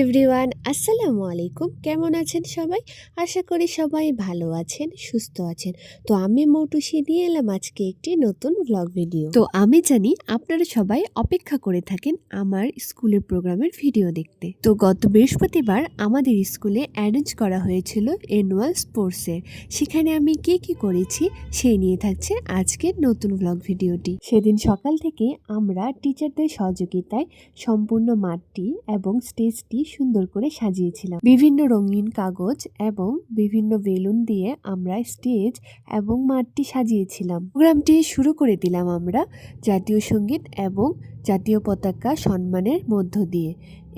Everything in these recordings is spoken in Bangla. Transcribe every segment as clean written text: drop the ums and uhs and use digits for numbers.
এভরিওয়ান আসসালামু আলাইকুম। কেমন আছেন সবাই? আশা করি সবাই ভালো আছেন, সুস্থ আছেন। তো আমি মৌটুসি নিয়ে এলাম আজকে একটি নতুন ব্লগ ভিডিও। তো আমি জানি আপনারা সবাই অপেক্ষা করে থাকেন আমার স্কুলের প্রোগ্রামের ভিডিও দেখতে। তো গত বৃহস্পতিবার আমাদের স্কুলে অ্যারেঞ্জ করা হয়েছিল অ্যানুয়াল স্পোর্টসের। সেখানে আমি কি করেছি সেই নিয়ে থাকছে আজকের নতুন ব্লগ ভিডিওটি। সেদিন সকাল থেকে আমরা টিচারদের সহযোগিতায় সম্পূর্ণ মাঠটি এবং স্টেজটি সুন্দর করে সাজিয়েছিলাম। বিভিন্ন রঙিন কাগজ এবং বিভিন্ন বেলুন দিয়ে আমরা স্টেজ এবং মাঠটি সাজিয়েছিলাম। প্রোগ্রামটি শুরু করে দিলাম আমরা জাতীয় সঙ্গীত এবং জাতীয় পতাকা সম্মানের মধ্য দিয়ে।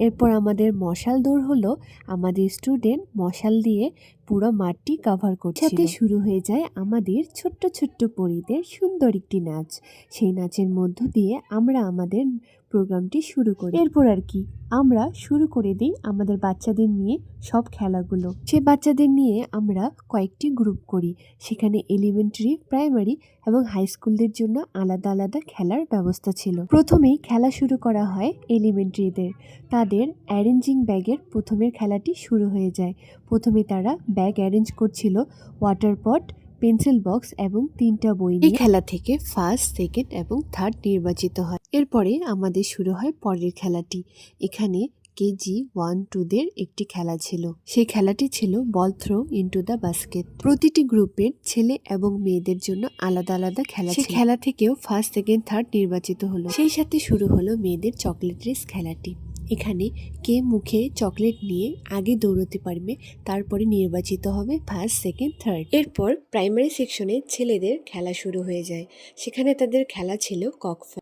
এরপর আমাদের মশাল দৌড় হলো। আমাদের স্টুডেন্ট মশাল দিয়ে পুরো মাঠটি কভার করছে। সাথে শুরু হয়ে যায় আমাদের ছোট্ট ছোট্ট পরীদের সুন্দর একটি নাচ। সেই নাচের মধ্য দিয়ে আমরা আমাদের প্রোগ্রামটি শুরু করি। এরপর আর কি আমরা শুরু করে দিই আমাদের বাচ্চাদের নিয়ে সব খেলাগুলো। সে বাচ্চাদের নিয়ে আমরা কয়েকটি গ্রুপ করি। সেখানে এলিমেন্টারি, প্রাইমারি এবং হাই স্কুলদের জন্য আলাদা আলাদা খেলার ব্যবস্থা ছিল। প্রথমেই খেলা শুরু করা হয় এলিমেন্টারিদের। তাদের অ্যারেঞ্জিং ব্যাগের প্রথমের খেলাটি শুরু হয়ে যায়। প্রথমে তারা ব্যাগ অ্যারেঞ্জ করছিল, ওয়াটার পট, পেন্সিল বক্স এবং 3টা বই। এই খেলা থেকে ফার্স্ট, সেকেন্ড এবং থার্ড নির্বাচিত হয়। এরপরে আমাদের শুরু হয় পরের খেলাটি। এখানে কেজি 1-2দের একটি খেলা ছিল। সেই খেলাটি ছিল ball throw into the basket. প্রতিটি গ্রুপের ছেলে এবং মেয়েদের জন্য আলাদা আলাদা খেলা ছিল। সেই খেলা থেকেও ফার্স্ট, সেকেন্ড, থার্ড নির্বাচিত হলো। সেই সাথে শুরু হলো মেয়েদের চকলেট রেস খেলাটি। এখানে কে মুখে চকলেট নিয়ে আগে দৌড়তে পারবে তারপরে নির্বাচিত হবে ফার্স্ট, সেকেন্ড, থার্ড। এরপর প্রাইমারি সেকশনে ছেলেদের খেলা শুরু হয়ে যায়। সেখানে তাদের খেলা ছিল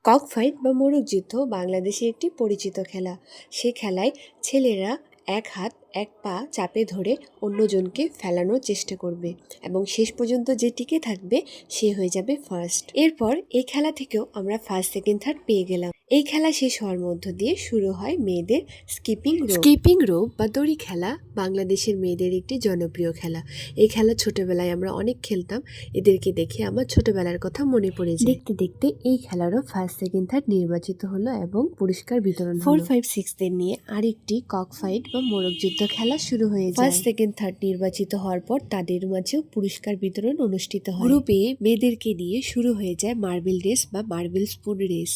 কক ফাইট বা মোরগ যুদ্ধ, বাংলাদেশের একটি পরিচিত খেলা। সে খেলায় ছেলেরা এক হাত এক পা চাপে ধরে অন্যজনকে ফেলানোর চেষ্টা করবে এবং শেষ পর্যন্ত যে টিকে থাকবে সে হয়ে যাবে ফার্স্ট। এরপর এই খেলা থেকেও আমরা ফার্স্ট, সেকেন্ড, থার্ড পেয়ে গেলাম। এই খেলা শেষ হওয়ার মধ্য দিয়ে শুরু হয় মেয়েদের স্কিপিং রোপ বা দড়ি খেলা, বাংলাদেশের মেয়েদের একটি জনপ্রিয় খেলা। এই খেলা ছোটবেলায় আমরা অনেক খেলতাম। এদেরকে দেখে আমার ছোটবেলার কথা মনে পড়ে যায়। দেখতে দেখতে এই খেলারও ফার্স্ট, সেকেন্ড, থার্ড নির্বাচিত হলো এবং পুরস্কার বিতরণ হলো। 4, 5, 6দের নিয়ে আরেকটি কক ফাইট বা মোরগ যুদ্ধ খেলা শুরু হয়ে যায়। ফার্স্ট, সেকেন্ড, থার্ড নির্বাচিত হওয়ার পর তাদের মাঝেও পুরস্কার বিতরণ অনুষ্ঠিত হয়। গ্রুপে মেয়েদেরকে নিয়ে শুরু হয়ে যায় মার্বেল রেস বা মার্বেল স্পুন রেস,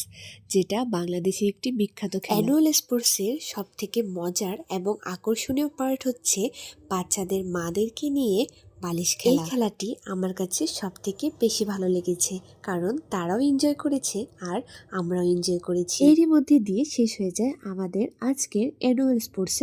যেটা বাংলাদেশের একটি বিখ্যাত খেলা। অ্যানুয়াল স্পোর্টসের সব থেকে মজার এবং আকর্ষণীয় পার্ট হচ্ছে বাচ্চাদের মাদেরকে নিয়ে বালিশ খেলা। এই খেলাটি আমার কাছে সব থেকে বেশি ভালো লেগেছে, কারণ তারাও এনজয় করেছে আর আমরাও এনজয় করেছি। এরই মধ্যে দিয়ে শেষ হয়ে যায় আমাদের আজকের অ্যানুয়াল স্পোর্টস